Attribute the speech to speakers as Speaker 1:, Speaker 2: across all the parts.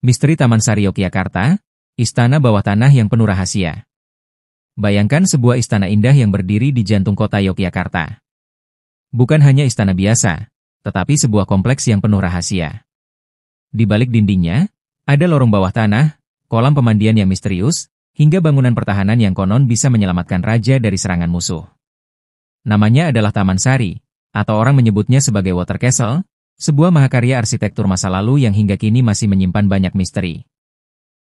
Speaker 1: Misteri Taman Sari Yogyakarta, istana bawah tanah yang penuh rahasia. Bayangkan sebuah istana indah yang berdiri di jantung kota Yogyakarta. Bukan hanya istana biasa, tetapi sebuah kompleks yang penuh rahasia. Di balik dindingnya, ada lorong bawah tanah, kolam pemandian yang misterius, hingga bangunan pertahanan yang konon bisa menyelamatkan raja dari serangan musuh. Namanya adalah Taman Sari, atau orang menyebutnya sebagai Water Castle, sebuah mahakarya arsitektur masa lalu yang hingga kini masih menyimpan banyak misteri.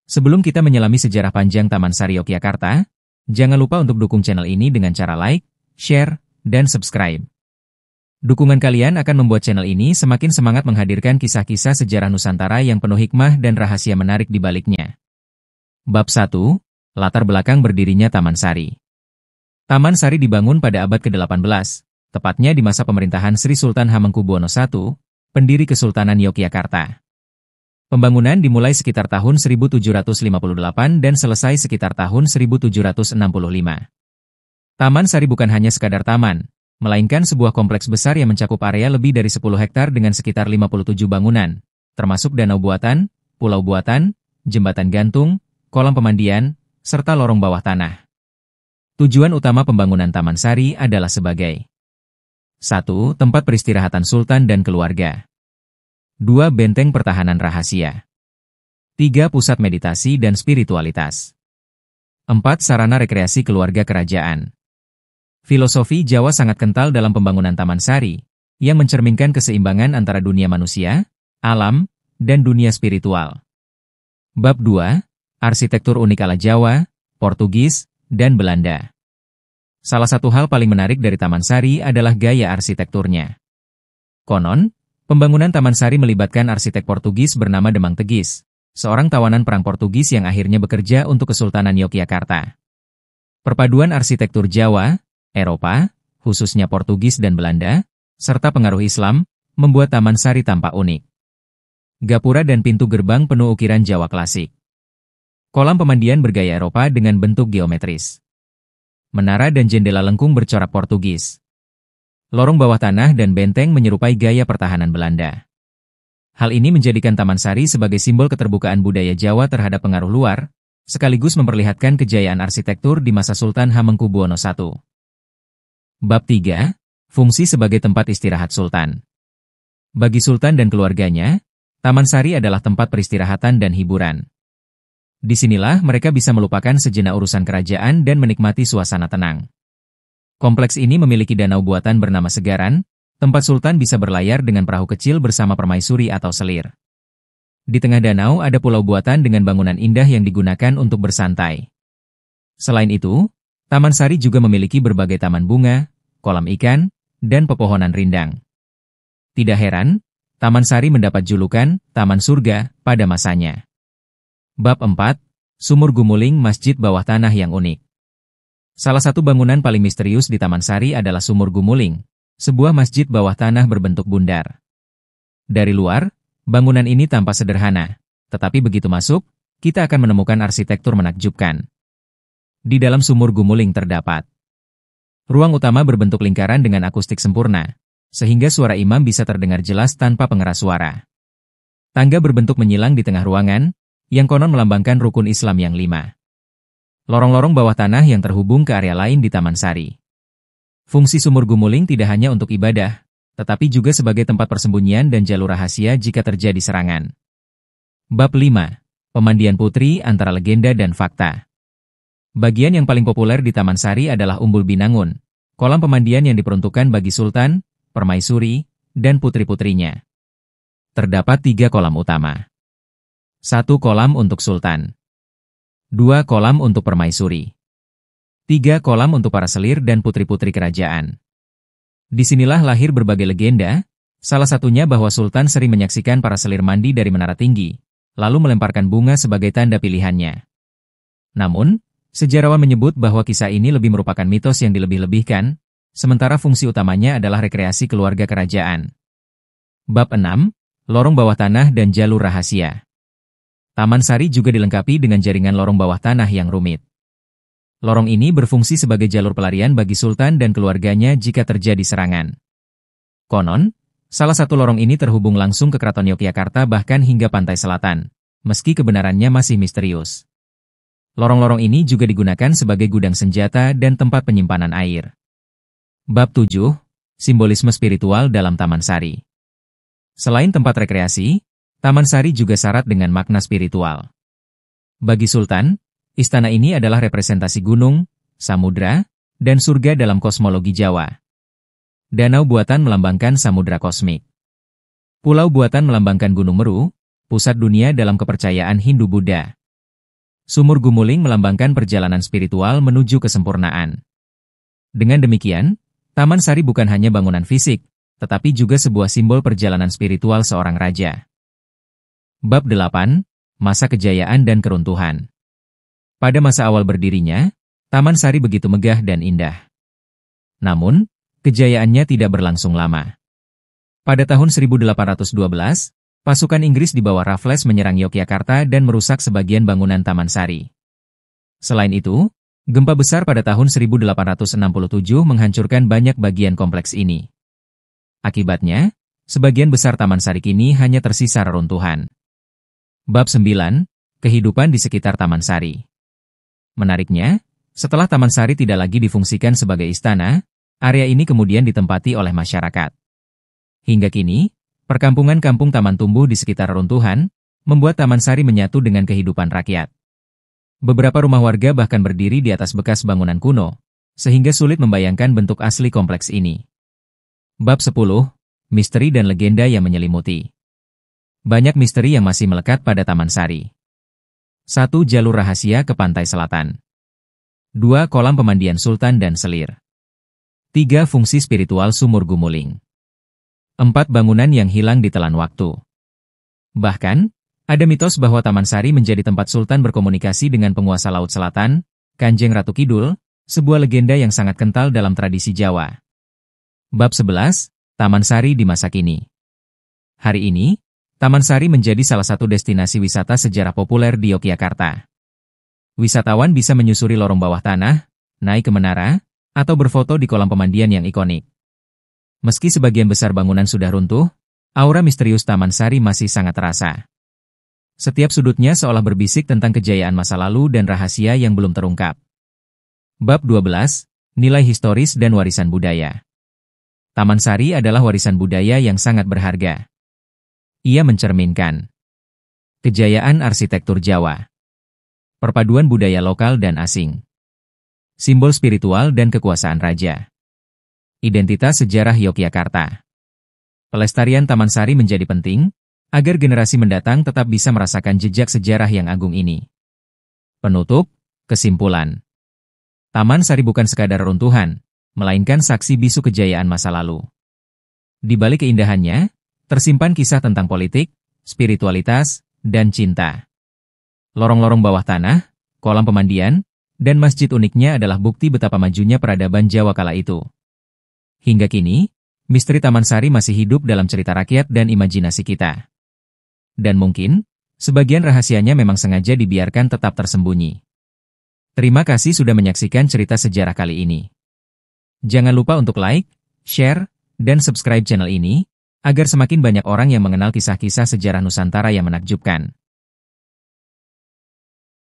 Speaker 1: Sebelum kita menyelami sejarah panjang Taman Sari Yogyakarta, jangan lupa untuk dukung channel ini dengan cara like, share, dan subscribe. Dukungan kalian akan membuat channel ini semakin semangat menghadirkan kisah-kisah sejarah Nusantara yang penuh hikmah dan rahasia menarik di baliknya. Bab 1. Latar belakang berdirinya Taman Sari. Taman Sari dibangun pada abad ke-18, tepatnya di masa pemerintahan Sri Sultan Hamengkubuwono I, pendiri Kesultanan Yogyakarta. Pembangunan dimulai sekitar tahun 1758 dan selesai sekitar tahun 1765. Taman Sari bukan hanya sekadar taman, melainkan sebuah kompleks besar yang mencakup area lebih dari 10 hektar dengan sekitar 57 bangunan, termasuk danau buatan, pulau buatan, jembatan gantung, kolam pemandian, serta lorong bawah tanah. Tujuan utama pembangunan Taman Sari adalah sebagai 1. Tempat peristirahatan Sultan dan keluarga. 2. Benteng pertahanan rahasia. 3. Pusat meditasi dan spiritualitas. 4. Sarana rekreasi keluarga kerajaan. Filosofi Jawa sangat kental dalam pembangunan Taman Sari, yang mencerminkan keseimbangan antara dunia manusia, alam, dan dunia spiritual. Bab 2. Arsitektur unik ala Jawa, Portugis, dan Belanda. Salah satu hal paling menarik dari Taman Sari adalah gaya arsitekturnya. Konon, pembangunan Taman Sari melibatkan arsitek Portugis bernama Demang Tegis, seorang tawanan perang Portugis yang akhirnya bekerja untuk Kesultanan Yogyakarta. Perpaduan arsitektur Jawa, Eropa, khususnya Portugis dan Belanda, serta pengaruh Islam, membuat Taman Sari tampak unik. Gapura dan pintu gerbang penuh ukiran Jawa klasik. Kolam pemandian bergaya Eropa dengan bentuk geometris. Menara dan jendela lengkung bercorak Portugis. Lorong bawah tanah dan benteng menyerupai gaya pertahanan Belanda. Hal ini menjadikan Taman Sari sebagai simbol keterbukaan budaya Jawa terhadap pengaruh luar, sekaligus memperlihatkan kejayaan arsitektur di masa Sultan Hamengkubuwono I. Bab 3. Fungsi sebagai tempat istirahat Sultan. Bagi Sultan dan keluarganya, Taman Sari adalah tempat peristirahatan dan hiburan. Disinilah mereka bisa melupakan sejenak urusan kerajaan dan menikmati suasana tenang. Kompleks ini memiliki danau buatan bernama Segaran, tempat Sultan bisa berlayar dengan perahu kecil bersama permaisuri atau selir. Di tengah danau ada pulau buatan dengan bangunan indah yang digunakan untuk bersantai. Selain itu, Taman Sari juga memiliki berbagai taman bunga, kolam ikan, dan pepohonan rindang. Tidak heran, Taman Sari mendapat julukan Taman Surga pada masanya. Bab 4. Sumur Gumuling Masjid Bawah Tanah yang unik. Salah satu bangunan paling misterius di Taman Sari adalah Sumur Gumuling, sebuah masjid bawah tanah berbentuk bundar. Dari luar, bangunan ini tampak sederhana, tetapi begitu masuk, kita akan menemukan arsitektur menakjubkan. Di dalam Sumur Gumuling terdapat ruang utama berbentuk lingkaran dengan akustik sempurna, sehingga suara imam bisa terdengar jelas tanpa pengeras suara. Tangga berbentuk menyilang di tengah ruangan, yang konon melambangkan rukun Islam yang 5. Lorong-lorong bawah tanah yang terhubung ke area lain di Taman Sari. Fungsi Sumur Gumuling tidak hanya untuk ibadah, tetapi juga sebagai tempat persembunyian dan jalur rahasia jika terjadi serangan. Bab 5. Pemandian Putri antara legenda dan fakta. Bagian yang paling populer di Taman Sari adalah Umbul Binangun, kolam pemandian yang diperuntukkan bagi Sultan, permaisuri, dan putri-putrinya. Terdapat 3 kolam utama. 1 kolam untuk Sultan. 2 kolam untuk permaisuri. 3 kolam untuk para selir dan putri-putri kerajaan. Disinilah lahir berbagai legenda, salah satunya bahwa Sultan sering menyaksikan para selir mandi dari menara tinggi, lalu melemparkan bunga sebagai tanda pilihannya. Namun, sejarawan menyebut bahwa kisah ini lebih merupakan mitos yang dilebih-lebihkan, sementara fungsi utamanya adalah rekreasi keluarga kerajaan. Bab 6. Lorong bawah tanah dan jalur rahasia. Taman Sari juga dilengkapi dengan jaringan lorong bawah tanah yang rumit. Lorong ini berfungsi sebagai jalur pelarian bagi Sultan dan keluarganya jika terjadi serangan. Konon, salah satu lorong ini terhubung langsung ke Keraton Yogyakarta bahkan hingga pantai selatan, meski kebenarannya masih misterius. Lorong-lorong ini juga digunakan sebagai gudang senjata dan tempat penyimpanan air. Bab 7. Simbolisme spiritual dalam Taman Sari. Selain tempat rekreasi, Taman Sari juga syarat dengan makna spiritual. Bagi Sultan, istana ini adalah representasi gunung, samudra, dan surga dalam kosmologi Jawa. Danau buatan melambangkan samudra kosmik. Pulau buatan melambangkan Gunung Meru, pusat dunia dalam kepercayaan Hindu-Buddha. Sumur Gumuling melambangkan perjalanan spiritual menuju kesempurnaan. Dengan demikian, Taman Sari bukan hanya bangunan fisik, tetapi juga sebuah simbol perjalanan spiritual seorang raja. Bab 8. Masa kejayaan dan keruntuhan. Pada masa awal berdirinya, Taman Sari begitu megah dan indah. Namun, kejayaannya tidak berlangsung lama. Pada tahun 1812, pasukan Inggris di bawah Raffles menyerang Yogyakarta dan merusak sebagian bangunan Taman Sari. Selain itu, gempa besar pada tahun 1867 menghancurkan banyak bagian kompleks ini. Akibatnya, sebagian besar Taman Sari kini hanya tersisa reruntuhan. Bab 9. Kehidupan di sekitar Taman Sari. Menariknya, setelah Taman Sari tidak lagi difungsikan sebagai istana, area ini kemudian ditempati oleh masyarakat. Hingga kini, perkampungan kampung taman tumbuh di sekitar reruntuhan, membuat Taman Sari menyatu dengan kehidupan rakyat. Beberapa rumah warga bahkan berdiri di atas bekas bangunan kuno, sehingga sulit membayangkan bentuk asli kompleks ini. Bab 10. Misteri dan legenda yang menyelimuti. Banyak misteri yang masih melekat pada Taman Sari. 1. Jalur rahasia ke pantai selatan. 2. Kolam pemandian Sultan dan Selir. 3. Fungsi spiritual Sumur Gumuling. 4. Bangunan yang hilang ditelan waktu. Bahkan, ada mitos bahwa Taman Sari menjadi tempat Sultan berkomunikasi dengan penguasa Laut Selatan, Kanjeng Ratu Kidul, sebuah legenda yang sangat kental dalam tradisi Jawa. Bab 11. Taman Sari di masa kini. Hari ini, Taman Sari menjadi salah satu destinasi wisata sejarah populer di Yogyakarta. Wisatawan bisa menyusuri lorong bawah tanah, naik ke menara, atau berfoto di kolam pemandian yang ikonik. Meski sebagian besar bangunan sudah runtuh, aura misterius Taman Sari masih sangat terasa. Setiap sudutnya seolah berbisik tentang kejayaan masa lalu dan rahasia yang belum terungkap. Bab 12. Nilai historis dan warisan budaya. Taman Sari adalah warisan budaya yang sangat berharga. Ia mencerminkan kejayaan arsitektur Jawa, perpaduan budaya lokal dan asing, simbol spiritual dan kekuasaan raja, identitas sejarah Yogyakarta. Pelestarian Taman Sari menjadi penting, agar generasi mendatang tetap bisa merasakan jejak sejarah yang agung ini. Penutup, kesimpulan. Taman Sari bukan sekadar runtuhan, melainkan saksi bisu kejayaan masa lalu. Di balik keindahannya, tersimpan kisah tentang politik, spiritualitas, dan cinta. Lorong-lorong bawah tanah, kolam pemandian, dan masjid uniknya adalah bukti betapa majunya peradaban Jawa kala itu. Hingga kini, misteri Taman Sari masih hidup dalam cerita rakyat dan imajinasi kita. Dan mungkin, sebagian rahasianya memang sengaja dibiarkan tetap tersembunyi. Terima kasih sudah menyaksikan cerita sejarah kali ini. Jangan lupa untuk like, share, dan subscribe channel ini, agar semakin banyak orang yang mengenal kisah-kisah sejarah Nusantara yang menakjubkan.